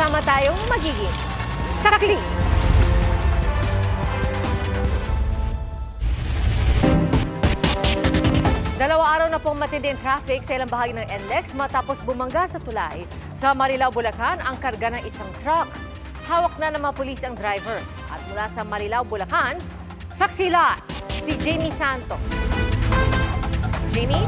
sama-sama tayong magiging saksi. Dalawa araw na pong matinding traffic sa ilang bahagi ng NLEX matapos bumangga sa tulay. Sa Marilao, Bulacan, ang karga ng isang truck. Hawak na ng mga pulis ang driver. At mula sa Marilao, Bulacan, saksi lahat si Jamie Santos. Jamie?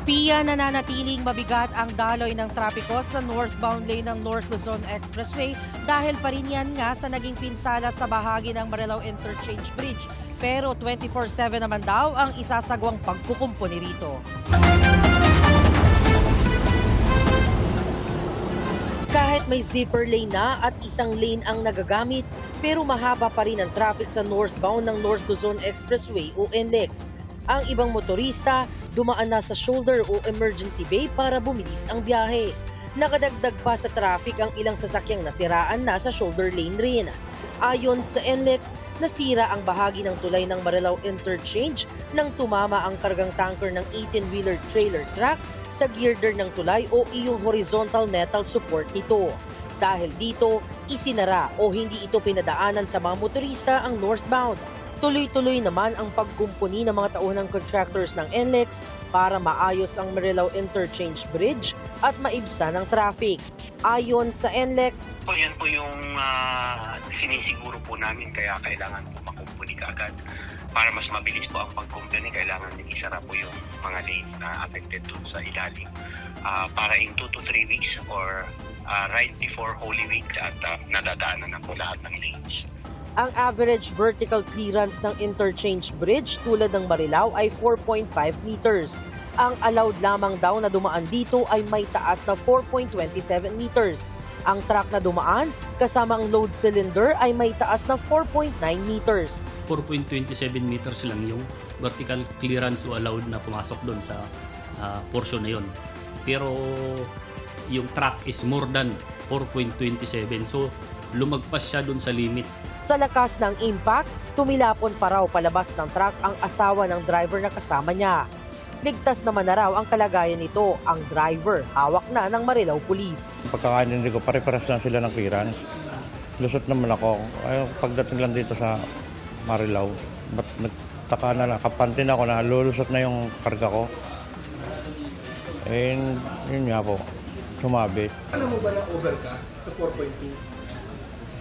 Pia, nananatiling mabigat ang daloy ng trapiko sa northbound lane ng North Luzon Expressway dahil pa rin yan nga sa naging pinsala sa bahagi ng Marilao Interchange Bridge. Pero 24/7 naman daw ang isasagwang pagkukumpuni rito. Kahit may zipper lane na at isang lane ang nagagamit, pero mahaba pa rin ang traffic sa northbound ng North Luzon Expressway o NLEX. Ang ibang motorista dumaan na sa shoulder o emergency bay para bumilis ang biyahe. Nakadagdag pa sa traffic ang ilang sasakyang nasiraan na sa shoulder lane rin. Ayon sa NLEX, nasira ang bahagi ng tulay ng Marilao Interchange nang tumama ang kargang tanker ng 18-wheeler trailer truck sa girder ng tulay o iyong horizontal metal support nito. Dahil dito, isinara o hindi ito pinadaanan sa mga motorista ang northbound. Tuloy-tuloy naman ang pagkumpuni ng mga tauhan ng contractors ng NLEX para maayos ang Marilao Interchange Bridge at maibsan ang traffic. Ayon sa NLEX, yan po yung sinisiguro po namin, kaya kailangan po makumpuni kaagad. Para mas mabilis po ang pagkumpuni, kailangan isara po yung mga lanes na affected doon sa ilalim. Para in 2 to 3 weeks or right before Holy Week at nadadaanan na po lahat ng lanes. Ang average vertical clearance ng interchange bridge tulad ng Marilao ay 4.5 meters. Ang allowed lamang daw na dumaan dito ay may taas na 4.27 meters. Ang truck na dumaan kasama ang load cylinder ay may taas na 4.9 meters. 4.27 meters lang yung vertical clearance o allowed na pumasok doon sa portion na yon. Pero yung truck is more than 4.27. So lumagpas siya doon sa limit. Sa lakas ng impact, tumilapon pa raw palabas ng truck ang asawa ng driver na kasama niya. Ligtas naman na raw ang kalagayan nito. Ang driver, hawak na ng Marilao Police. Pagkakaintindi ko, pare-paras lang sila ng clearance. Lusot naman ako. Pagdating lang dito sa Marilao, ba't nagtaka na lang, kapantin ako na lulusot na yung karga ko. And yun nga po, sumabi. Alam mo ba na over ka sa 4.2?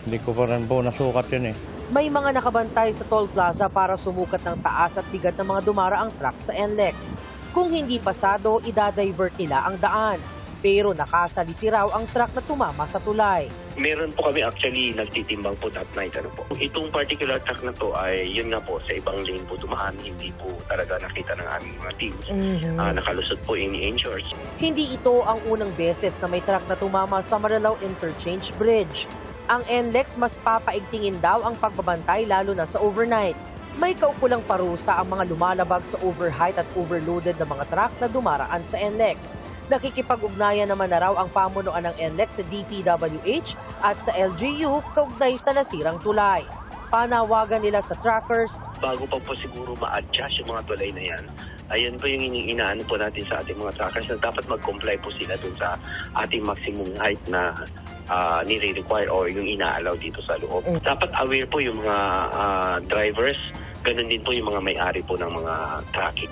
Hindi ko pa rin po nasukat yun eh. May mga nakabantay sa toll plaza para sumukat ng taas at bigat ng mga dumaraang truck sa NLEX. Kung hindi pasado, idadivert nila ang daan. Pero nakasalisi raw ang truck na tumama sa tulay. Meron po kami actually nagtitimbang po that night. Itong particular truck na to ay yun nga po sa ibang lane po dumaan. Hindi po talaga nakita ng aming mga teams. Nakalusot po ini-injures. Hindi ito ang unang beses na may truck na tumama sa Marilao Interchange Bridge. Ang NLEX mas papaigtingin daw ang pagbabantay lalo na sa overnight. May kaukulang parusa ang mga lumalabag sa overheight at overloaded na mga truck na dumaraan sa NLEX. Nakikipag-ugnayan naman na raw ang pamunuan ng NLEX sa DPWH at sa LGU kaugnay sa nasirang tulay. Panawagan nila sa truckers, bago pa po siguro ma-adjust yung mga tulay na yan, ayun po yung inaano po natin sa ating mga truckers na dapat mag-comply po sila dun sa ating maximum height na nire-require o yung ina-allow dito sa loob. Dapat aware po yung mga drivers, ganun din po yung mga may-ari po ng mga traffic.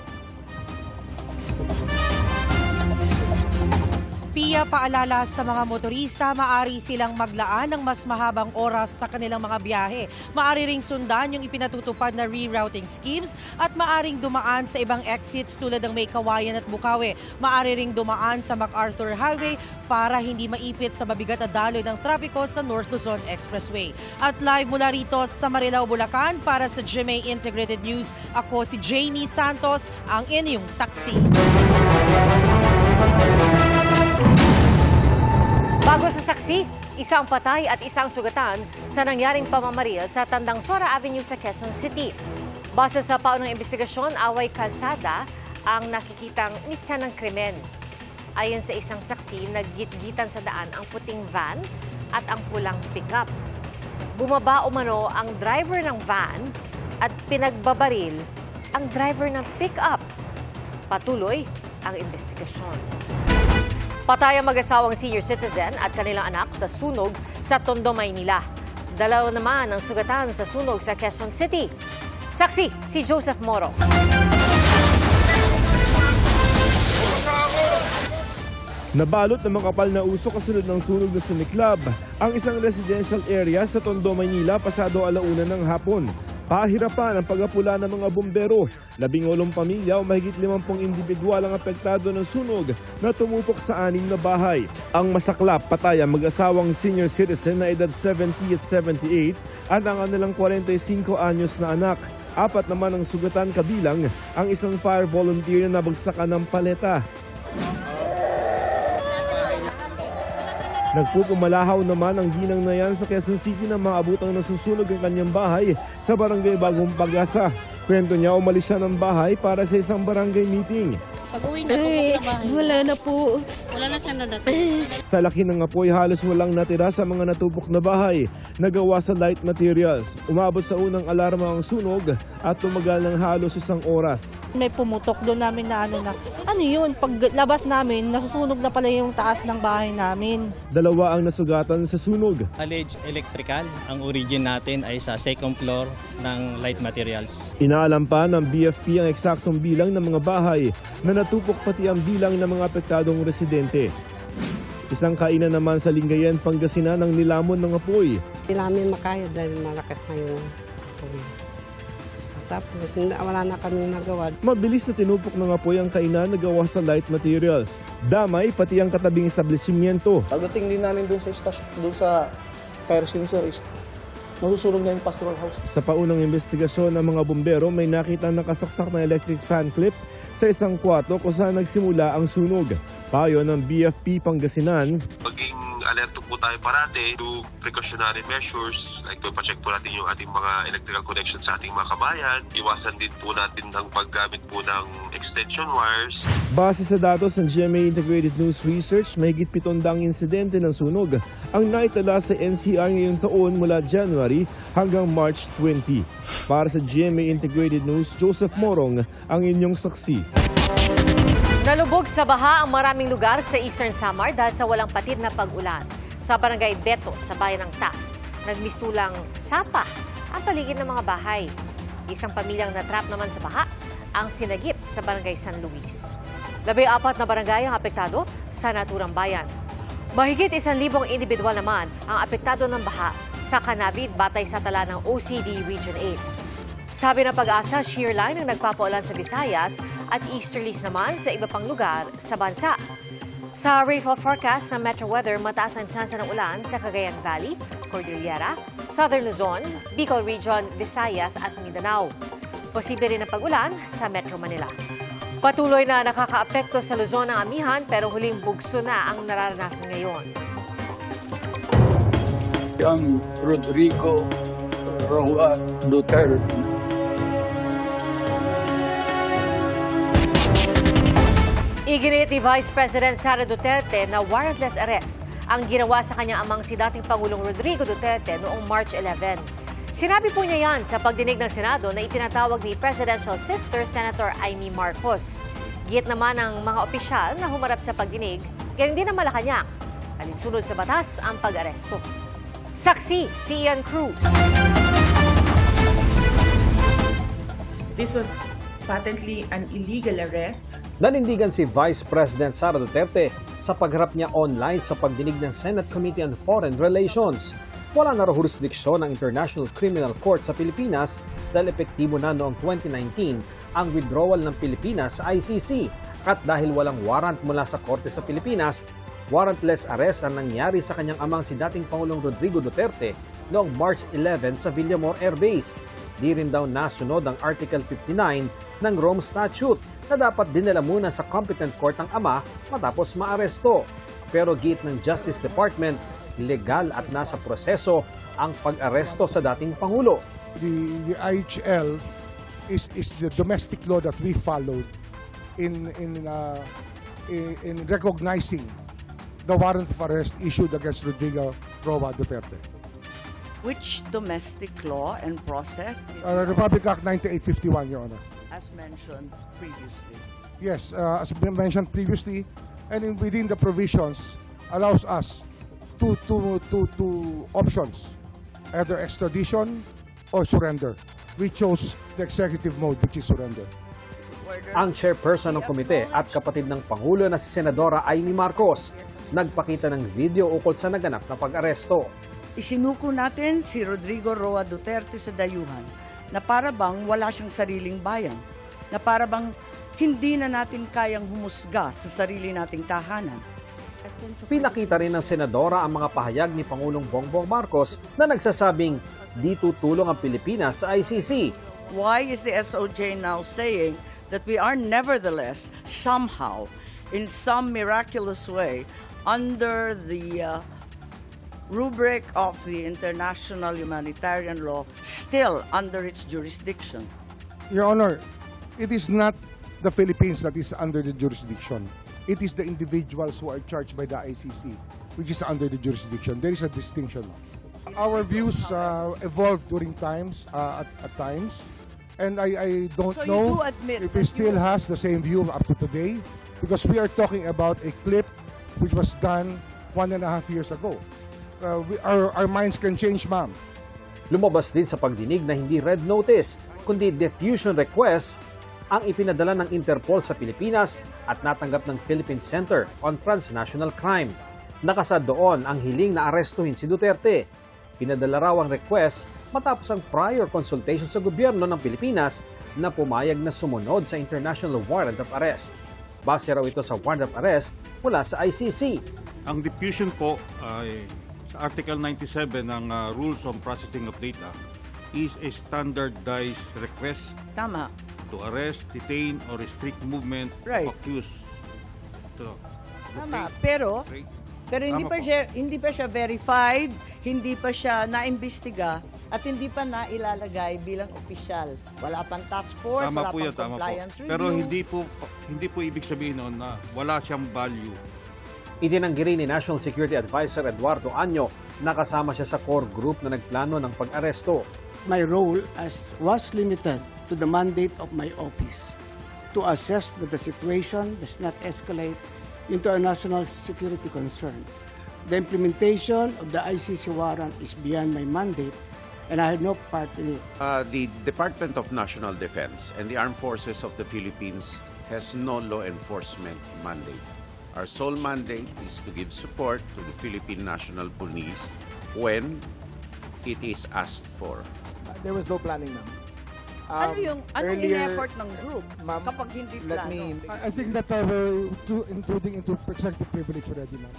Pia, paalala sa mga motorista, maari silang maglaan ng mas mahabang oras sa kanilang mga biyahe. Maari ring sundan yung ipinatutupad na rerouting schemes at maaring dumaan sa ibang exits tulad ng May Kawayan at Bukawi. Maari ring dumaan sa MacArthur Highway para hindi maipit sa mabigat na daloy ng trapiko sa North Luzon Expressway. At live mula rito sa Marilao, Bulacan para sa GMA Integrated News, ako si Jamie Santos, ang inyong saksi. Bago sa saksi, isang patay at isang sugatan sa nangyaring pamamaril sa Tandang Sora Avenue sa Quezon City. Base sa paunang investigasyon, away kalsada ang nakikitang nitsa ng krimen. Ayon sa isang saksi, naggitgitan sa daan ang puting van at ang pulang pickup. Bumaba umano ang driver ng van at pinagbabaril ang driver ng pickup. Patuloy ang investigasyon. Patay ang mag-asawang senior citizen at kanilang anak sa sunog sa Tondo, Maynila. Dalawa naman ang sugatan sa sunog sa Quezon City. Saksi, si Joseph Moro. Nabalot ng makapal na usok kasunod ng sunog na sumiklab ang isang residential area sa Tondo, Maynila pasado 1:00 ng hapon. Pahirapan ang pagapula ng mga bumbero. 18 pamilya o mahigit 50 individual ang apektado ng sunog na tumupok sa 6 na bahay. Ang masaklap, patay ang mag-asawang senior citizen na edad 70 at 78 at ang kanilang 45 anyos na anak. 4 naman ang sugatan kabilang ang isang fire volunteer na nabagsakan ng paleta. Nagpupumalahaw naman ang ginang na yan sa Quezon City na maabutang nasusunog ang kanyang bahay sa barangay Bagong Pag-asa. Kwento niya, umalis siya ng bahay para sa isang barangay meeting. Pag-uwi na po na bahay. Wala na po. Wala na siya nadating. Sa laki ng apoy, halos walang natira sa mga natupok na bahay na gawa sa light materials. Umabot sa unang alarma ang sunog at tumagal ng halos 1 oras. May pumutok doon namin na ano yun, paglabas namin, nasusunog na pala yung taas ng bahay namin. 2 ang nasugatan sa sunog. Alleged electrical, ang origin natin ay sa 2nd floor ng light materials. Inaalam pa ng BFP ang eksaktong bilang ng mga bahay na natupok pati ang bilang ng mga apektadong residente. Isang kainan naman sa Lingayen, Pangasinan ang nilamon ng apoy. Hindi namin makaya dahil malakas na yung apoy. Tapos wala na kami nagawa. Mabilis na tinupok ng apoy ang kainan na gawa sa light materials. Damay pati ang katabing establishmento. Pagdating din namin doon sa fire extinguisher is nasusunog na yung pastoral house. Sa paunang investigasyon ng mga bumbero, may nakita nakasaksak na electric fan clip sa isang kwarto kung saan nagsimula ang sunog. Payo ng BFP Pangasinan, maging alerto po tayo parate to precautionary measures like to pa-check po natin yung ating mga electrical connections sa ating mga kabayan. Iwasan din po natin ang paggamit po ng extension wires. Base sa datos ng GMA Integrated News Research, mahigit 700 insidente ng sunog ang naitala sa NCR ngayong taon mula January hanggang March 20. Para sa GMA Integrated News, Joseph Morong ang inyong saksi. Nalubog sa baha ang maraming lugar sa Eastern Samar dahil sa walang patid na pag-ulan. Sa barangay Beto sa bayan ng Taft, nagmistulang sapa ang paligid ng mga bahay. Isang pamilyang natrap naman sa baha ang sinagip sa barangay San Luis. 14 na barangay ang apektado sa naturang bayan. Mahigit 1,000 individual naman ang apektado ng baha sa Canavid batay sa tala ng OCD Region 8. Sabi ng Pag-asa, shear line ang nagpapaulan sa Visayas at easterlies naman sa iba pang lugar sa bansa. Sa rainfall forecast ng Metro Weather, mataas ang tsansa ng ulan sa Cagayan Valley, Cordillera, Southern Luzon, Bicol Region, Visayas at Mindanao. Posible rin ang pag-ulan sa Metro Manila. Patuloy na nakakaapekto sa Luzon ang amihan pero huling bugso na ang nararanasan ngayon. Ang Rodrigo Roa Duterte. Iginit ni Vice President Sara Duterte na warrantless arrest ang ginawa sa kanyang amang si dating Pangulong Rodrigo Duterte noong March 11. Sinabi po niya yan sa pagdinig ng Senado na ipinatawag ni Presidential Sister Senator Amy Marcos. Giyit naman ng mga opisyal na humarap sa pagdinig, gayon din ang Malacanang. Alinsunod sa batas ang pag-aresto. Saksi, si Ian Cruz. This was patently an illegal arrest. Nanindigan si Vice President Sara Duterte sa pagharap niya online sa pagdinig ng Senate Committee on Foreign Relations. Wala na raw jurisdiksyon ng International Criminal Court sa Pilipinas dahil epektibo na noong 2019 ang withdrawal ng Pilipinas sa ICC. At dahil walang warrant mula sa Korte sa Pilipinas, warrantless arrest ang nangyari sa kanyang amang si dating Pangulong Rodrigo Duterte noong March 11 sa Villamor Air Base. Di rin daw nasunod ang Article 59 ng Rome Statute na dapat dinala muna sa competent court ang ama matapos maaresto. Pero giit ng Justice Department, legal at nasa proseso ang pag-aresto sa dating Pangulo. The IHL is the domestic law that we followed in recognizing the warrant of arrest issued against Rodrigo Roa Duterte. Which domestic law and process? Republic Act 9851, Your Honor. As mentioned previously. Yes, as mentioned previously, and within the provisions allows us two options, either extradition or surrender. We chose the executive mode, which is surrender. Ang chairperson ng komite at kapatid ng Pangulo na si Senadora Amy Marcos nagpakita ng video ukol sa naganap na pag-aresto. Isinuko natin si Rodrigo Roa Duterte sa dayuhan na para bang wala siyang sariling bayan, na para bang hindi na natin kayang humusga sa sarili nating tahanan. Pinakita rin ng Senadora ang mga pahayag ni Pangulong Bongbong Marcos na nagsasabing di tutulong ang Pilipinas sa ICC. Why is the SOJ now saying that we are nevertheless somehow, in some miraculous way, under the rubric of the international humanitarian law, still under its jurisdiction? Your Honor, it is not the Philippines that is under the jurisdiction. It is the individuals who are charged by the ICC, which is under the jurisdiction. There is a distinction. Our views evolved during times, at times, and I don't know if he still has the same view up to today, because we are talking about a clip which was done 1.5 years ago. Our minds can change, ma'am. Lumabas din sa pagdinig na hindi red notice, kundi diffusion request ang ipinadala ng Interpol sa Pilipinas at natanggap ng Philippine Center on Transnational Crime. Nakasad doon ang hiling na arestuhin si Duterte. Pinadala raw ang request matapos ang prior consultation sa gobyerno ng Pilipinas na pumayag na sumunod sa International Warrant of Arrest. Base raw ito sa warrant of arrest mula sa ICC. Ang diffusion po ay sa Article 97 ng Rules on Processing of Data is a standardized request Tama. to arrest, detain, or restrict movement of accused. Tama, pero hindi pa siya verified, hindi pa siya naimbestiga, at hindi pa nailalagay bilang opisyal. Wala pang task force, wala pang compliance review. Pero hindi po ibig sabihin noon na wala siyang value. Itinanggi rin ni National Security Advisor Eduardo Año na kasama siya sa core group na nagplano ng pag-aresto. My role was limited to the mandate of my office to assess that the situation does not escalate into a national security concern. The implementation of the ICC warrant is beyond my mandate, and I had no part in it. The Department of National Defense and the Armed Forces of the Philippines has no law enforcement mandate. Our sole mandate is to give support to the Philippine National Police when it is asked for. There was no planning, ma'am. Anong in-effort ng group kapag hindi plano? I think that we're intruding into executive privilege already, ma'am.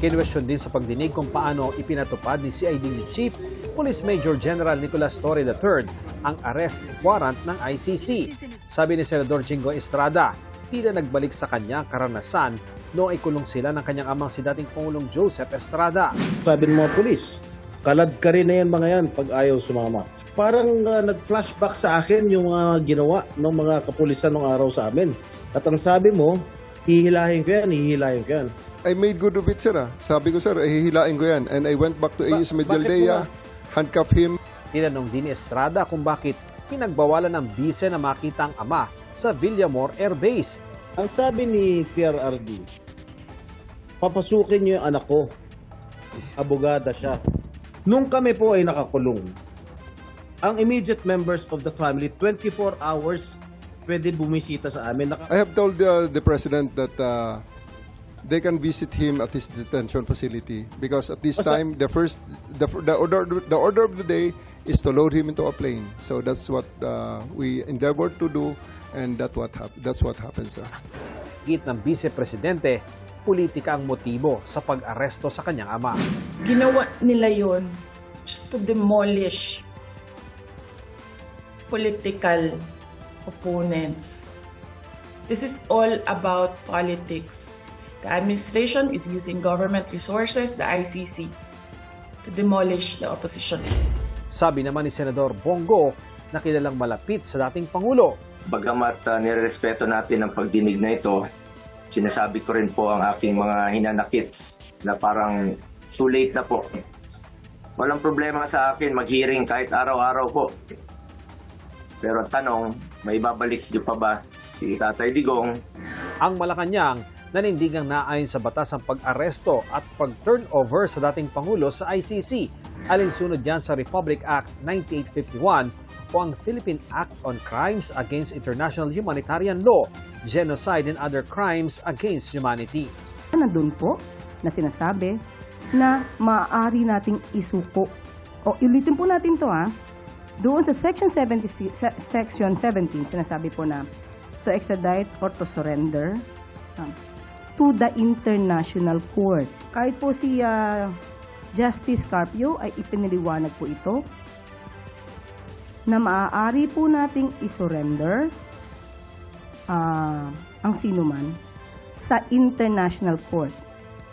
Kinwestiyon din sa pagdinig kung paano ipinatupad ni CIDG Chief Police Major General Nicolas Torre III ang arrest warrant ng ICC. Sabi ni Senador Jingo Estrada, tila nagbalik sa kanya karanasan noong ikulong sila ng kanyang amang si dating Pangulong Joseph Estrada. Sabi ng mga pulis, kalad ka rin na yan mga yan pag ayaw sumama. Parang nag-flashback sa akin yung mga ginawa ng mga kapulisan ng araw sa amin. At ang sabi mo, hihilahin ko yan, hihilahin ko yan. I made good of it, sir. Sabi ko, sir, hihilahin ko yan. And I went back to AS Medialdea, handcuff him. Tinanong din ni Estrada kung bakit pinagbawalan ng bise na makita ang ama sa Villamor Air Base. Ang sabi ni PRRD, papasukin niyo yung anak ko. Abogada siya. Nung kami po ay nakakulong, ang immediate members of the family, 24 hours, pwede bumisita sa amin. I have told the President that they can visit him at his detention facility because at this time, the order of the day is to load him into a plane. So that's what we endeavored to do, and that's what happens. Git ng Vice Presidente, politika ang motibo sa pag-aresto sa kanyang ama. Ginawa nila yun just to demolish political opponents. This is all about politics. The administration is using government resources, the ICC, to demolish the opposition. Sabi naman ni Senador Bongo na kilalang malapit sa dating Pangulo. Bagamat nirerespeto natin ang pagdinig na ito, sinasabi ko rin po ang aking mga hinanakit na parang too late na po. Walang problema sa akin mag-hearing kahit araw-araw po. Pero ang tanong, may babalik niyo pa ba si Tatay Digong? Ang Malacanang nanindigang naayon sa batas ang pag-aresto at pag-turnover sa dating Pangulo sa ICC. Alinsunod yan sa Republic Act 9851 o ang Philippine Act on Crimes Against International Humanitarian Law, Genocide and Other Crimes Against Humanity. Nandun po na sinasabi na maaari nating isuko. O ulitin po natin to Doon sa Section 17, sinasabi po na to extradite or to surrender to the International Court. Kahit po si Justice Carpio ay ipiniliwanag po ito na maaari po nating isurrender ang sinuman sa International Court.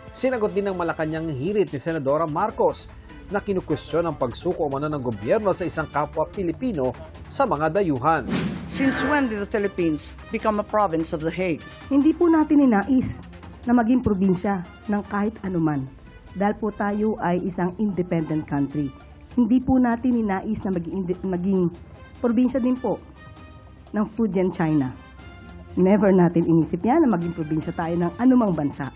Sinagot din ng Malacanang hirit ni Senadora Marcos na kinukwestiyon ang pagsuko umano ng gobyerno sa isang kapwa Pilipino sa mga dayuhan. Since when did the Philippines become a province of The Hague? Hindi po natin ninais na maging probinsya ng kahit anuman dahil po tayo ay isang independent country. Hindi po natin ninais na maging probinsya din po ng Fujian, China. Never natin inisip yan na maging probinsya tayo ng anumang bansa.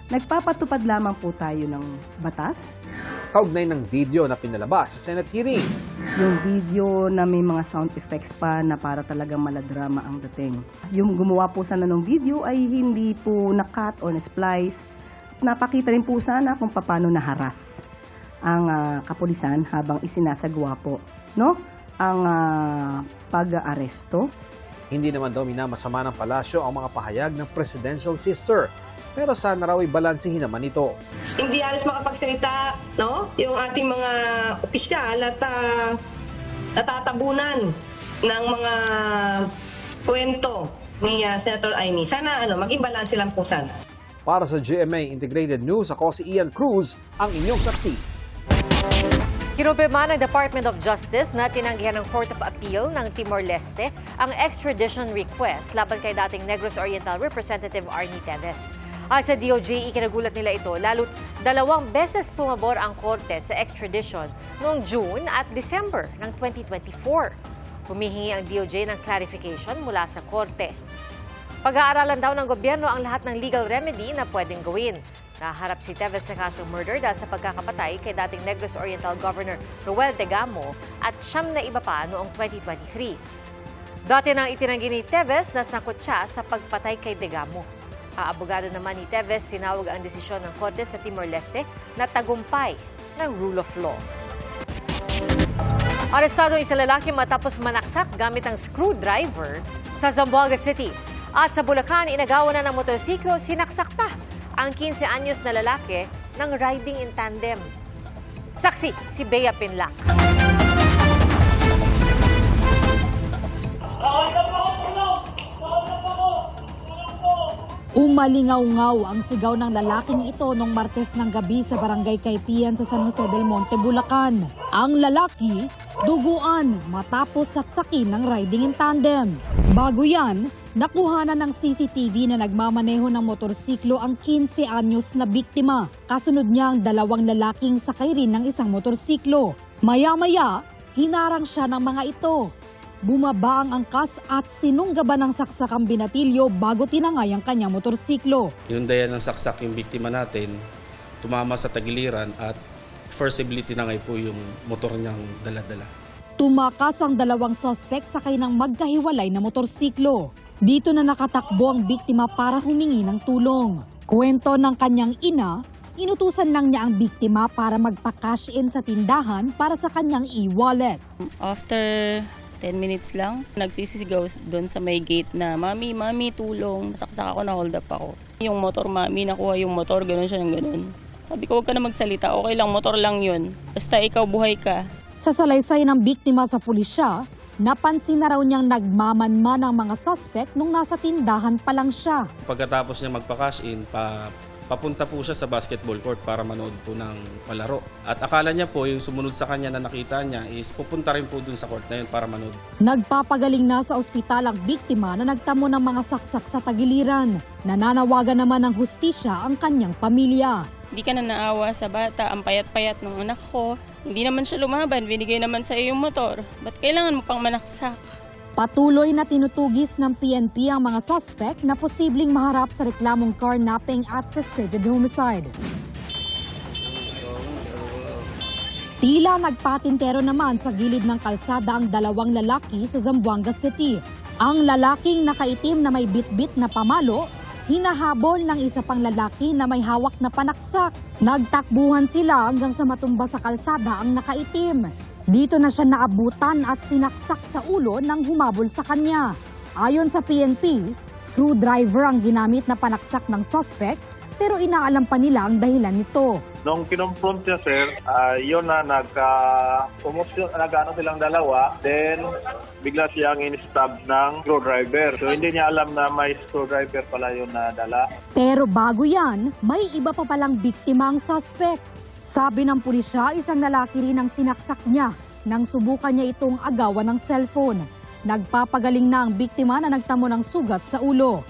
Nagpapatupad lamang po tayo ng batas. Kaugnay ng video na pinalabas sa Senate hearing. Yung video na may mga sound effects pa na para talagang maladrama ang dating. Yung gumawa po sana ng video ay hindi po na-cut o na-splice. Napakita rin po sana kung paano naharas ang kapulisan habang isinasagawa po ang pag-aaresto. Hindi naman daw minamasama ng palasyo ang mga pahayag ng presidential sister. Pero sana raw ay balansehin naman ito. Hindi halos makapagsalita, yung ating mga opisyal at natatabunan ng mga kwento ni Senator Amy. Sana maging balanse lang po sana. Para sa GMA Integrated News, ako si Ian Cruz, ang inyong saksi. Kinumpirma ng Department of Justice na tinanggihan ng Court of Appeal ng Timor-Leste ang extradition request laban kay dating Negros Oriental Representative Arnie Teves. Sa DOJ, ikinagulat nila ito lalo't 2 beses pumabor ang korte sa extradition noong June at December ng 2024. Humihingi ang DOJ ng clarification mula sa korte. Pag-aaralan daw ng gobyerno ang lahat ng legal remedy na pwedeng gawin. Naharap si Teves sa kasong murder dahil sa pagkakapatay kay dating Negros Oriental Governor Roel Tegamo at 9 na iba pa noong 2023. Dati nang itinanggi ni Teves na sangkot siya sa pagpatay kay Tegamo. Abogado naman ni Teves, tinawag ang desisyon ng Korte sa Timor-Leste na tagumpay ng rule of law. Arestado isang lalaki matapos manaksak gamit ang screwdriver sa Zamboanga City. At sa Bulacan, inagawan na ng motorsiklo, sinaksak pa ang 15 anyos na lalaki ng riding in tandem. Saksi si Bea Pinlac. Umalingaw-ngaw ang sigaw ng lalaking ito nung Martes ng gabi sa Barangay Kaipian sa San Jose del Monte, Bulacan. Ang lalaki, duguan matapos saksakin ng riding in tandem. Bago yan, nakuhanan ng CCTV na nagmamaneho ng motorsiklo ang 15 anyos na biktima. Kasunod niya ang 2 lalaking sakay rin ng isang motorsiklo. Maya-maya, hinarang siya ng mga ito. Bumaba ang angkas at sinunggaban ng saksak ang binatilyo bago tinangay ang kanyang motorsiklo. Yung daya ng saksak yung biktima natin, tumama sa tagiliran at forcibly tinangay po yung motor niyang dala-dala. Tumakas ang 2 suspect sakay ng magkahiwalay na motorsiklo. Dito na nakatakbo ang biktima para humingi ng tulong. Kwento ng kanyang ina, inutusan lang niya ang biktima para magpa-cash in sa tindahan para sa kanyang e-wallet. After 10 minutes lang, nagsisisigaw doon sa may gate na, Mami, tulong. Nasaksak ako, na-hold up ako. Yung motor, Mami, nakuha yung motor, gano'n siya ng gano'n. Sabi ko, huwag ka na magsalita, okay lang, motor lang yun. Basta ikaw, buhay ka. Sa salaysay ng biktima sa pulisya, napansin na raw niyang nagmamanman ang mga suspect nung nasa tindahan pa lang siya. Pagkatapos niya magpa-cash in, papunta po siya sa basketball court para manood po ng palaro. At akala niya po, yung sumunod sa kanya na nakita niya is pupunta rin po dun sa court na yun para manood. Nagpapagaling na sa ospital ang biktima na nagtamo ng mga saksak sa tagiliran. Nananawagan naman ng hustisya ang kanyang pamilya. Hindi ka na naawa sa bata, ang payat-payat ng anak ko. Hindi naman siya lumaban, binigay naman sa iyo yung motor. Ba't kailangan mo pang manaksak? Patuloy na tinutugis ng PNP ang mga suspect na posibleng maharap sa reklamong carnapping at frustrated homicide. Tila nagpatintero naman sa gilid ng kalsada ang dalawang lalaki sa Zamboanga City. Ang lalaking nakaitim na may bitbit na pamalo, hinahabol ng isa pang lalaki na may hawak na panaksak. Nagtakbuhan sila hanggang sa matumba sa kalsada ang nakaitim. Dito na siya naabutan at sinaksak sa ulo nang humabol sa kanya. Ayon sa PNP, screwdriver ang ginamit na panaksak ng suspect pero inaalam pa nila ang dahilan nito. Nung kinonfront niya, sir, yun na nag-ano silang dalawa, then bigla siyang in-stab ng screwdriver. So hindi niya alam na may screwdriver pala yun na dala. Pero bago yan, may iba pa palang biktima ang suspect. Sabi ng pulisya, isang lalaki rin ang sinaksak niya nang subukan niya itong agawan ng cellphone. Nagpapagaling na ang biktima na nagtamo ng sugat sa ulo.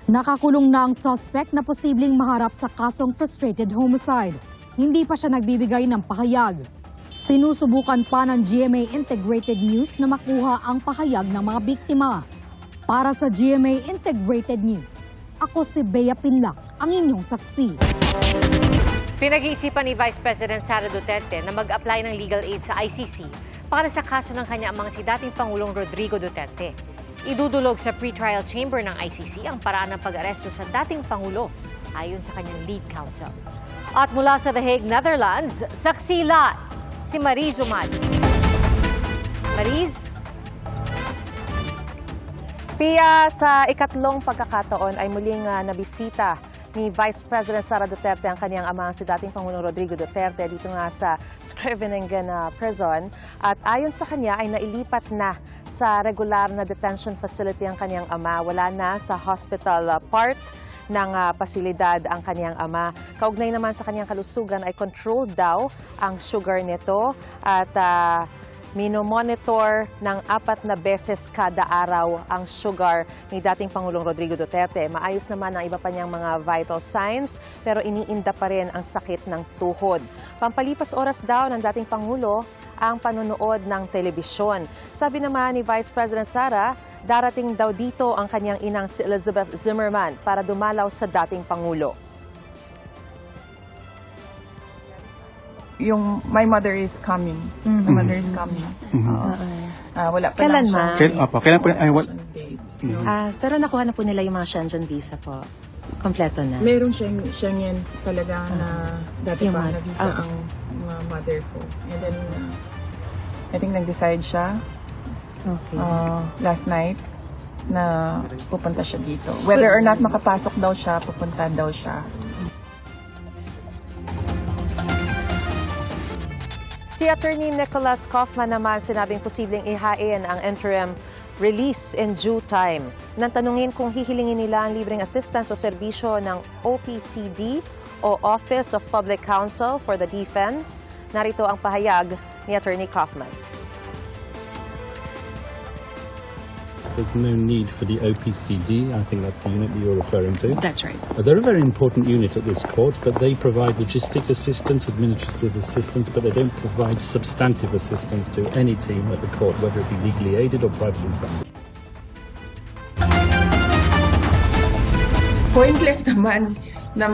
Nakakulong na ang suspect na posibleng maharap sa kasong frustrated homicide. Hindi pa siya nagbibigay ng pahayag. Sinusubukan pa ng GMA Integrated News na makuha ang pahayag ng mga biktima. Para sa GMA Integrated News, ako si Bea Pinlac, ang inyong saksi. Pinag-iisipan ni Vice President Sara Duterte na mag-apply ng legal aid sa ICC para sa kaso ng kanya amang si dating Pangulong Rodrigo Duterte. Idudulog sa pre-trial chamber ng ICC ang paraan ng pag-aresto sa dating Pangulo ayon sa kanyang lead counsel. At mula sa The Hague, Netherlands, saksi lahat si Mariz Umad. Mariz? Pia, sa ikatlong pagkakataon ay muling nabisita ni Vice President Sara Duterte ang kanyang ama si dating Pangulong Rodrigo Duterte dito nga sa Scriveningen Prison. At ayon sa kanya ay nailipat na sa regular na detention facility ang kanyang ama. Wala na sa hospital part ng pasilidad ang kanyang ama. Kaugnay naman sa kanyang kalusugan ay controlled daw ang sugar nito at minomonitor ng 4 na beses kada araw ang sugar ni dating Pangulong Rodrigo Duterte. Maayos naman ang iba pa niyang mga vital signs pero iniinda pa rin ang sakit ng tuhod. Pampalipas oras daw ng dating Pangulo ang panonood ng telebisyon. Sabi naman ni Vice President Sara, darating daw dito ang kanyang inang si Elizabeth Zimmerman para dumalaw sa dating Pangulo. Yung my mother is coming. My mother is coming. Wala pa Kailan, lang ma? Kailan po? Pero nakuha na po nila yung mga Shenzhen visa po. Kompleto na. Meron Schengen talaga na dati pa na visa ang mother ko. And then, I think nag-decide siya last night na pupunta siya dito. Whether or not makapasok daw siya, pupunta daw siya. Si Attorney Nicholas Kaufman naman sinabing posibleng ihain ang interim release in due time. Nang tanungin kung hihilingin nila ang libreng assistance o serbisyo ng OPCD o Office of Public Counsel for the Defense, narito ang pahayag ni Attorney Kaufman. There's no need for the OPCD. I think that's the unit that you're referring to. That's right. They're a very important unit at this court, but they provide logistic assistance, administrative assistance, but they don't provide substantive assistance to any team at the court, whether it be legally aided or privately funded. Pointless naman na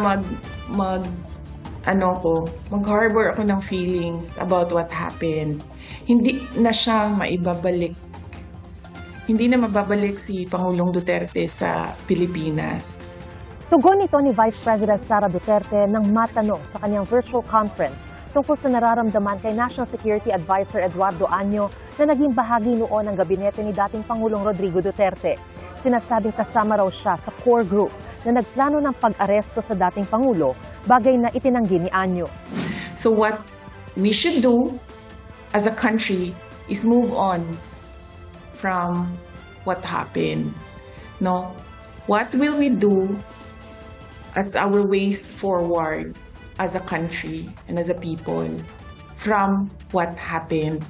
mag-harbor ako ng feelings about what happened. Hindi na siya maibabalik. Hindi na mababalik si Pangulong Duterte sa Pilipinas. Tugon nito ni Vice President Sara Duterte nang matanong sa kanyang virtual conference tungkol sa nararamdaman kay National Security Advisor Eduardo Año na naging bahagi noon ng gabinete ni dating Pangulong Rodrigo Duterte. Sinasabing kasama raw siya sa core group na nagplano ng pag-aresto sa dating Pangulo, bagay na itinanggi ni Año. So what we should do as a country is move on from what happened. No? What will we do as our ways forward as a country and as a people from what happened?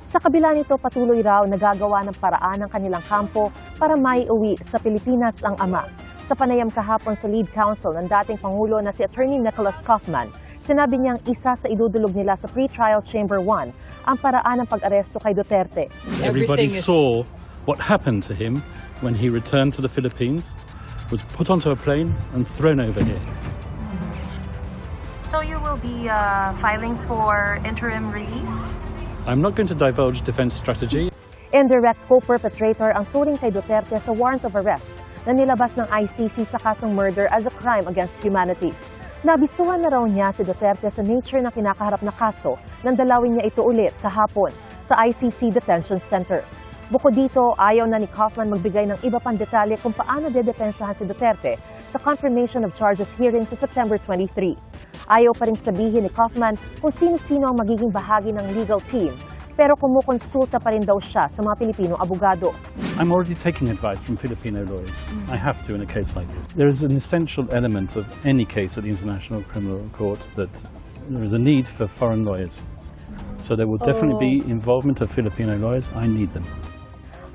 Sa kabila nito, patuloy raw nagagawa ng paraan ng kanilang kampo para maiuwi sa Pilipinas ang ama. Sa panayam kahapon sa lead counsel ng dating Pangulo na si Attorney Nicholas Kaufman, sinabi niyang isa sa idudulog nila sa pre-trial chamber 1 ang paraan ng pag-aresto kay Duterte. Everybody saw What happened to him when he returned to the Philippines was put onto a plane and thrown over here. So you will be filing for interim release? I'm not going to divulge defense strategy. Indirect co-perpetrator ang turing kay Duterte sa warrant of arrest na nilabas ng ICC sa kasong murder as a crime against humanity. Nabisuhan na raw niya si Duterte sa nature ng kinakaharap na kaso nang dalawin niya ito ulit kahapon sa ICC Detention Center. Bukod dito, ayaw na ni Kaufman magbigay ng iba pang detalye kung paano dedepensahan si Duterte sa confirmation of charges hearing sa September 23. Ayaw pa rin sabihin ni Kaufman kung sino-sino ang magiging bahagi ng legal team, pero kumukonsulta pa rin daw siya sa mga Pilipinong abogado. I'm already taking advice from Filipino lawyers. I have to in a case like this. There is an essential element of any case at the International Criminal Court that there is a need for foreign lawyers. So there will definitely be involvement of Filipino lawyers. I need them.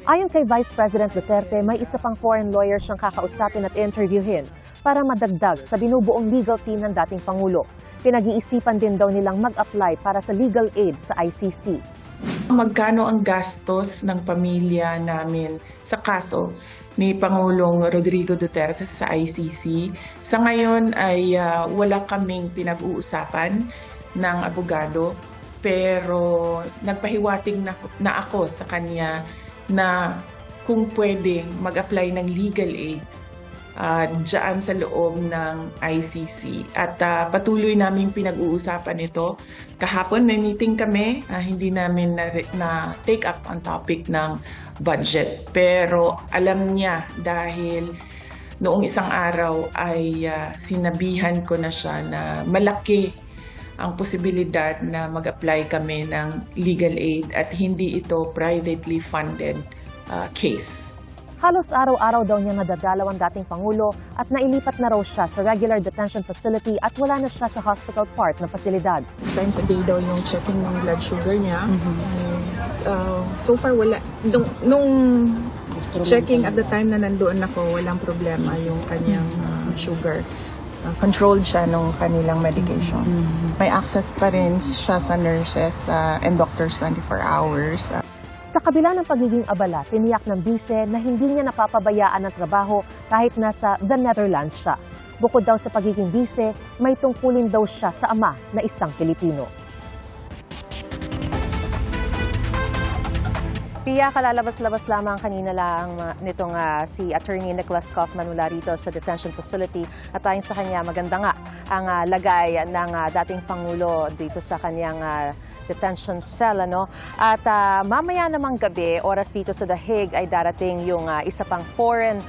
Ayon kay Vice President Duterte, may isa pang foreign lawyer siyang kakausapin at interviewin para madagdag sa binubuong legal team ng dating Pangulo. Pinag-iisipan din daw nilang mag-apply para sa legal aid sa ICC. Magkano ang gastos ng pamilya namin sa kaso ni Pangulong Rodrigo Duterte sa ICC? Sa ngayon ay wala kaming pinag-uusapan ng abogado, pero nagpahiwatig na ako sa kanya na kung pwedeng mag-apply ng legal aid dyan sa loob ng ICC. At patuloy naming pinag-uusapan ito. Kahapon may meeting kami, hindi namin na take up ang topic ng budget. Pero alam niya dahil noong isang araw ay sinabihan ko na siya na malaki ang posibilidad na mag-apply kami ng legal aid at hindi ito privately funded case. Halos araw-araw daw niya nadadalaw ang dating Pangulo at nailipat na raw siya sa regular detention facility at wala na siya sa hospital part na pasilidad. Times a day daw yung checking ng blood sugar niya. So far wala. Nung checking at the time na nandoon ako, walang problema yung kanyang sugar. Controlled siya nung kanilang medications. May access pa rin siya sa nurses and doctors 24 hours. Sa kabila ng pagiging abala, tiniyak ng bise na hindi niya napapabayaan ang trabaho kahit nasa the Netherlands siya. Bukod daw sa pagiging bise, may tungkulin daw siya sa ama na isang Pilipino. Pia, kalalabas-labas lamang kanina lang nitong si Attorney Nicholas Kaufman mula rito sa detention facility at ayon sa kanya maganda nga ang lagay ng dating Pangulo dito sa kanyang detention cell. At mamaya namang gabi, oras dito sa The Hague ay darating yung isa pang foreign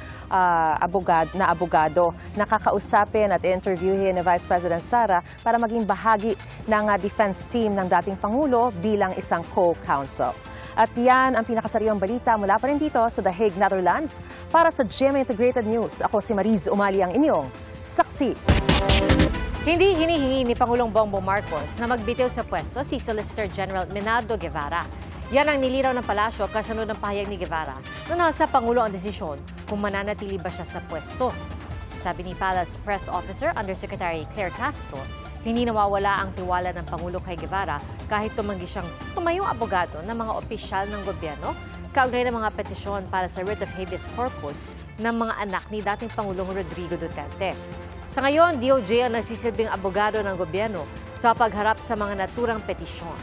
abogado na kakausapin at interviewin ni Vice President Sara para maging bahagi ng defense team ng dating Pangulo bilang isang co-counsel. At yan ang pinakasariwang balita mula pa rin dito sa The Hague, Netherlands. Para sa GMA Integrated News, ako si Mariz Umali ang inyong saksi. Hindi hinihingi ni Pangulong Bongbong Marcos na magbitiw sa pwesto si Solicitor General Menardo Guevara. Yan ang nilinaw ng palasyo kasunod ng pahayag ni Guevara na nasa Pangulo ang desisyon kung mananatili ba siya sa pwesto. Sabi ni Palace Press Officer Undersecretary Claire Castro, hindi nawawala ang tiwala ng Pangulo kay Guevara kahit tumanggi siyang tumayong abogado ng mga opisyal ng gobyerno kaugnay ng mga petisyon para sa writ of habeas corpus ng mga anak ni dating Pangulong Rodrigo Duterte. Sa ngayon, DOJ ang nagsisilbing abogado ng gobyerno sa pagharap sa mga naturang petisyon.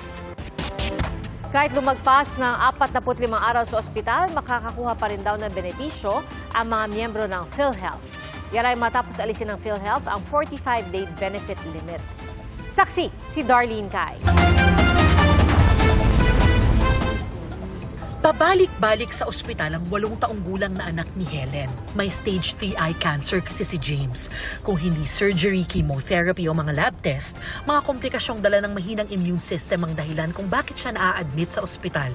Kahit lumagpas ng 45 araw sa ospital, makakakuha pa rin daw ng benepisyo ang mga miyembro ng PhilHealth. Yan ay matapos alisin ng PhilHealth ang 45-day benefit limit. Saksi, si Darlene Kai. Pabalik-balik sa ospital ang 8 taong gulang na anak ni Helen. May stage 3 eye cancer kasi si James. Kung hindi surgery, chemotherapy o mga lab test, mga komplikasyong dala ng mahinang immune system ang dahilan kung bakit siya naa-admit sa ospital.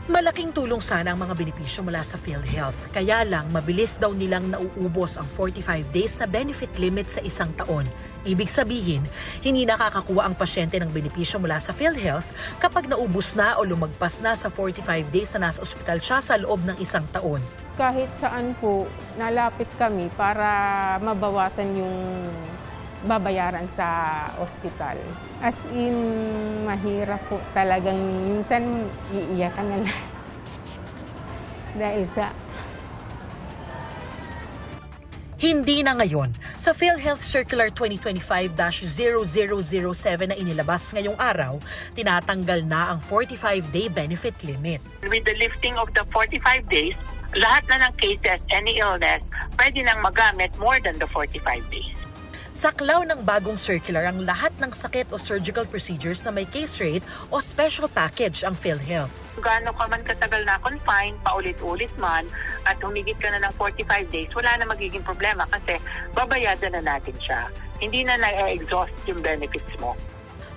Malaking tulong sana ang mga benepisyo mula sa PhilHealth. Kaya lang, mabilis daw nilang nauubos ang 45 days na benefit limit sa isang taon. Ibig sabihin, hindi nakakakuha ang pasyente ng benepisyo mula sa PhilHealth kapag naubos na o lumagpas na sa 45 days na nasa ospital siya sa loob ng isang taon. Kahit saan po, nalapit kami para mabawasan yung babayaran sa ospital. As in, mahirap po talagang minsan iiyakan na lang. dahil sa Hindi na ngayon. Sa PhilHealth Circular 2025-0007 na inilabas ngayong araw, tinatanggal na ang 45-day benefit limit. With the lifting of the 45 days, lahat na ng cases, any illness, pwede nang magamit more than the 45 days. Saklaw ng bagong circular ang lahat ng sakit o surgical procedures na may case rate o special package ang PhilHealth. Gaano ka man katagal na confined, paulit-ulit man, at humigit ka na ng 45 days, wala na magiging problema kasi babayadan na natin siya. Hindi na na-exhaust yung benefits mo.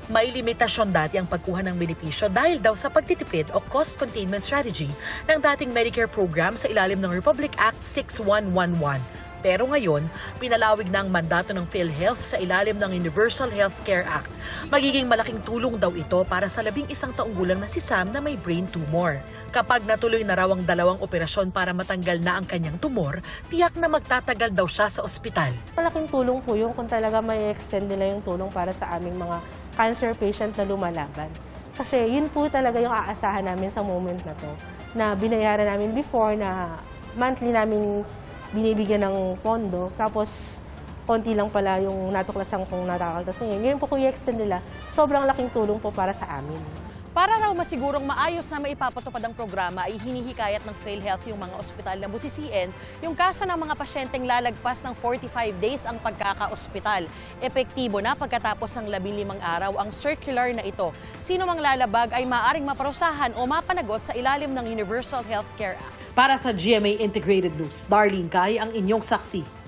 May limitasyon dati ang pagkuha ng benepisyo dahil daw sa pagtitipid o cost containment strategy ng dating Medicare program sa ilalim ng Republic Act 6111. Pero ngayon, pinalawig na ang mandato ng PhilHealth sa ilalim ng Universal Healthcare Act. Magiging malaking tulong daw ito para sa 11 taong gulang na si Sam na may brain tumor. Kapag natuloy na raw ang 2 operasyon para matanggal na ang kanyang tumor, tiyak na magtatagal daw siya sa ospital. Malaking tulong po yung kung talaga may extend nila yung tulong para sa aming mga cancer patient na lumalaban. Kasi yun po talaga yung aasahan namin sa moment na to, na binayaran namin before na monthly namin binibigyan ng pondo, tapos konti lang pala yung natuklasan kong natakaltas ngayon. Ngayon po kung i-extend nila, sobrang laking tulong po para sa amin. Para raw masigurong maayos na maipapatupad ang programa ay hinihikayat ng PhilHealth yung mga ospital na busisiin yung kaso ng mga pasyenteng lalagpas ng 45 days ang pagkaka-ospital. Epektibo na pagkatapos ng 15 araw ang circular na ito. Sino mang lalabag ay maaring maparusahan o mapanagot sa ilalim ng Universal Healthcare Act. Para sa GMA Integrated News, Darlene Cay ang inyong saksi.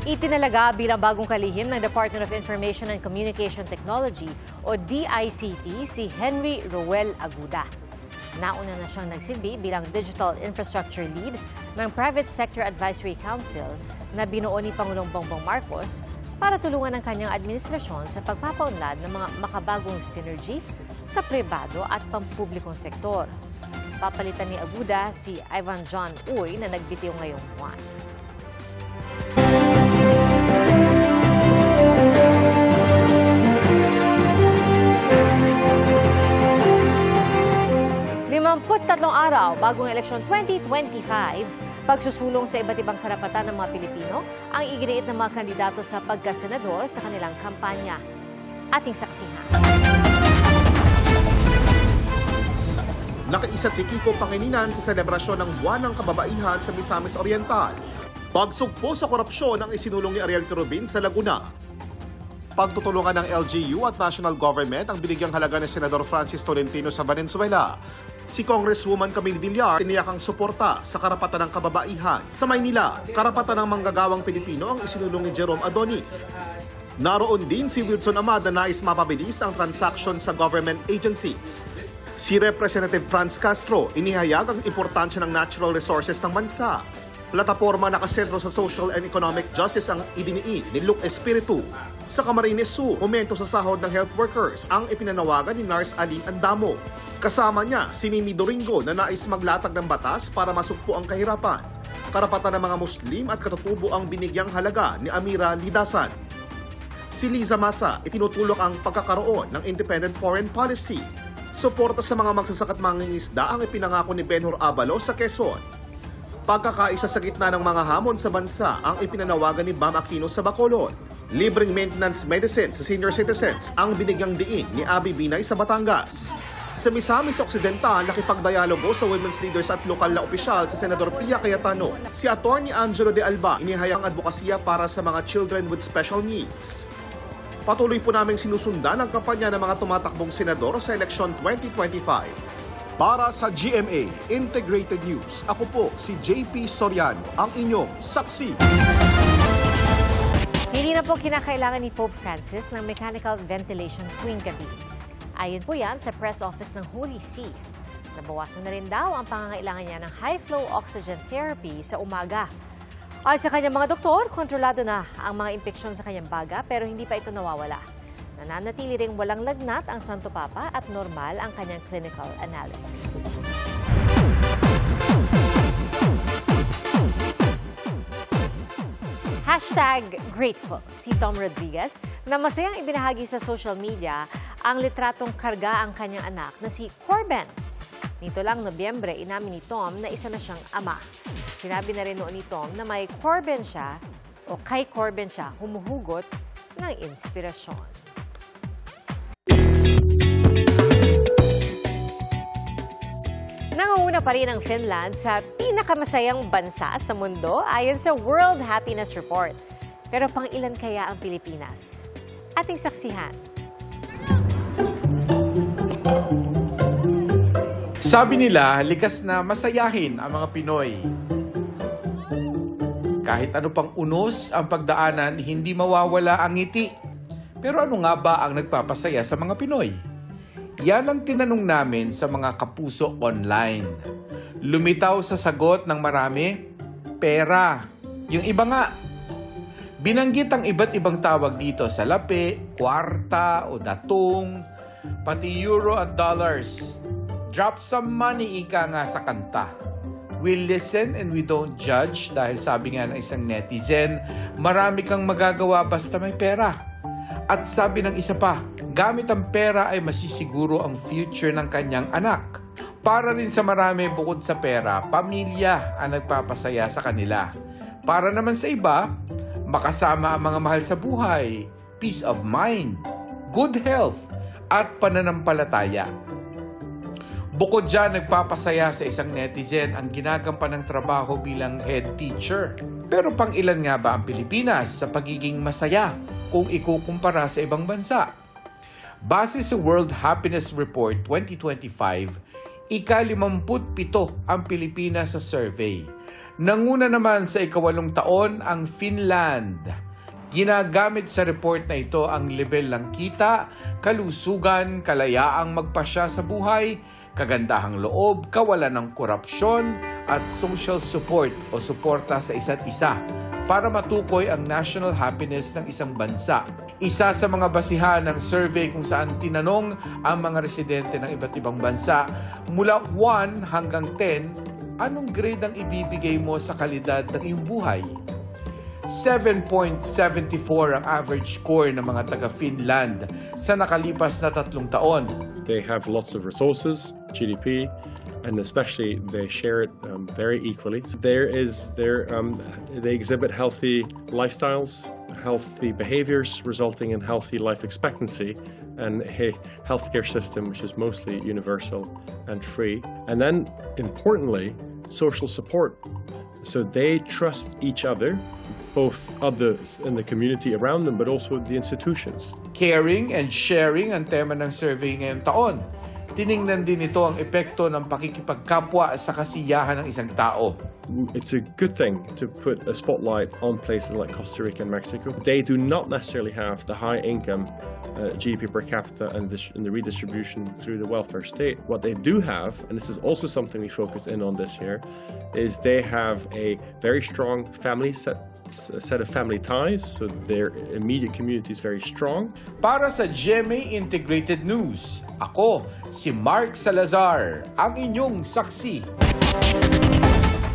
Itinalaga bilang bagong kalihim ng Department of Information and Communication Technology o DICT si Henry Roel Aguda. Nauna na siyang nagsilbi bilang Digital Infrastructure Lead ng Private Sector Advisory Council na binuo ni Pangulong Bongbong Marcos para tulungan ang kanyang administrasyon sa pagpapaunlad ng mga makabagong synergy sa pribado at pampublikong sektor. Papalitan ni Aguda si Ivan John Uy na nagbitiw ngayong buwan. Tatlong araw bagong eleksyon 2025, pagsusulong sa iba't ibang karapatan ng mga Pilipino ang iginiit ng mga kandidato sa pagkasenador sa kanilang kampanya. Ating saksihan. Nakiisa si Kiko Pangilinan sa selebrasyon ng Buwan ng Kababaihan sa Misamis Oriental. Pagsugpo sa korupsyon ang isinulong ni Ariel Querubin sa Laguna. Pagtutulungan ng LGU at national government ang binigyang halaga ni Senador Francis Tolentino sa Valenzuela. Si Congresswoman Camille Villar tiniyakang suporta sa karapatan ng kababaihan. Sa Maynila, karapatan ng manggagawang Pilipino ang isinulong ni Jerome Adonis. Naroon din si Wilson Amad na nais mapabilis ang transaction sa government agencies. Si Representative Franz Castro inihayag ang importansya ng natural resources ng bansa. Plataporma nakasentro sa social and economic justice ang idiniin ni Luke Espiritu. Sa Camarines Sur, momento sa sahod ng health workers ang ipinanawagan ni Nars Aline Andamo. Kasama niya si Mimi Doringo na nais maglatag ng batas para masugpo ang kahirapan. Karapatan ng mga Muslim at katutubo ang binigyang halaga ni Amira Lidasan. Si Liza Masa itinutulok ang pagkakaroon ng independent foreign policy. Suporta sa mga magsasaka at mangingisda ang ipinangako ni Benhur Abalo sa Quezon. Pagkakaisa sa gitna ng mga hamon sa bansa ang ipinanawagan ni Bam Aquino sa Bacolod. Libreng maintenance medicine sa senior citizens ang binigyang diin ni Abby Binay sa Batangas. Sa Misamis Occidental, nakipagdialogo sa women's leaders at lokal na opisyal sa Senador Pia Cayetano. Si Atty. Angelo de Alba inihayang advokasya para sa mga children with special needs. Patuloy po naming sinusundan ang kampanya ng mga tumatakbong senador sa eleksyon 2025. Para sa GMA Integrated News, ako po si JP Soriano, ang inyong saksi. Hindi na po kinakailangan ni Pope Francis ng mechanical ventilation tuwing gabi. Ayon po yan sa press office ng Holy See. Nabawasan na rin daw ang pangangailangan niya ng high-flow oxygen therapy sa umaga. Ayon sa kanyang mga doktor, kontrolado na ang mga impeksyon sa kanyang baga pero hindi pa ito nawawala. Nananatili ring walang lagnat ang Santo Papa at normal ang kanyang clinical analysis. #grateful si Tom Rodriguez na masayang ibinahagi sa social media ang litratong karga ang kanyang anak na si Corben. Nito lang Nobyembre, inamin ni Tom na isa na siyang ama. Sinabi na rin noon ni Tom na may Corbin siya o kay Corbin siya humuhugot ng inspirasyon. Nangunguna pa rin ang Finland sa pinakamasayang bansa sa mundo ayon sa World Happiness Report. Pero pang ilan kaya ang Pilipinas? Ating saksihan. Sabi nila, likas na masayahin ang mga Pinoy. Kahit ano pang unos ang pagdaanan, hindi mawawala ang ngiti. Pero ano nga ba ang nagpapasaya sa mga Pinoy? Yan ang tinanong namin sa mga kapuso online. Lumitaw sa sagot ng marami, pera. Yung iba nga, binanggit ang iba't ibang tawag dito, salapi, kwarta o datong, pati euro at dollars. Drop some money, ika nga sa kanta. We listen and we don't judge dahil sabi nga ng isang netizen, marami kang magagawa basta may pera. At sabi ng isa pa, gamit ang pera ay masisiguro ang future ng kanyang anak. Para rin sa marami bukod sa pera, pamilya ang nagpapasaya sa kanila. Para naman sa iba, makasama ang mga mahal sa buhay, peace of mind, good health, at pananampalataya. Bukod dyan, nagpapasaya sa isang netizen ang ginagampan ng trabaho bilang head teacher. Pero pang ilan nga ba ang Pilipinas sa pagiging masaya kung ikukumpara sa ibang bansa? Base sa World Happiness Report 2025, ika-57 ang Pilipinas sa survey. Nanguna naman sa ika-8 taon ang Finland. Ginagamit sa report na ito ang level ng kita, kalusugan, kalayaang magpasya sa buhay, kagandahang loob, kawalan ng korupsyon, at social support o suporta sa isa't isa para matukoy ang national happiness ng isang bansa. Isa sa mga basihan ng survey kung saan tinanong ang mga residente ng iba't ibang bansa mula 1 hanggang 10, anong grade ang ibibigay mo sa kalidad ng iyong buhay? 7.74 ang average score ng mga taga-Finland sa nakalipas na 3 taon. They have lots of resources, GDP, and especially they share it very equally. They exhibit healthy lifestyles, healthy behaviors resulting in healthy life expectancy, and a healthcare system which is mostly universal and free. And then, importantly, social support. So they trust each other, both others in the community around them, but also the institutions. Caring and sharing ang tema ng survey ngayong taon. Tiningnan din ito ang epekto ng pakikipagkapwa sa kasiyahan ng isang tao. It's a good thing to put a spotlight on places like Costa Rica and Mexico. They do not necessarily have the high income GDP per capita and the redistribution through the welfare state. What they do have, and this is also something we focus in on this year, is they have a very strong family set of family ties, so their immediate community is very strong. Para sa GMA Integrated News, ako si Mark Salazar, ang inyong saksi.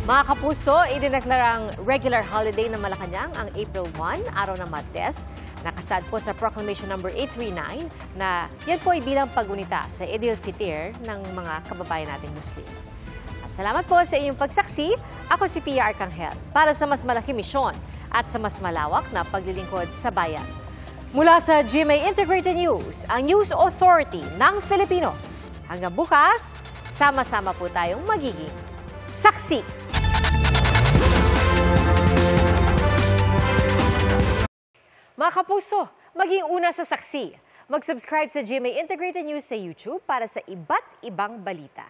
Mga kapuso, idineklarang regular holiday ng Malacanang ang April 1, araw ng Martes. Nakasad po sa Proclamation No. 839 na yan po ay bilang pagunita sa Eid al-Fitr ng mga kababayan nating Muslim. At salamat po sa inyong pagsaksi. Ako si Pia Arcangel para sa mas malaki misyon at sa mas malawak na paglilingkod sa bayan. Mula sa GMA Integrated News, ang News Authority ng Filipino. Hanggang bukas, sama-sama po tayong magiging saksi. Mga kapuso, maging una sa saksi. Mag-subscribe sa GMA Integrated News sa YouTube para sa iba't ibang balita.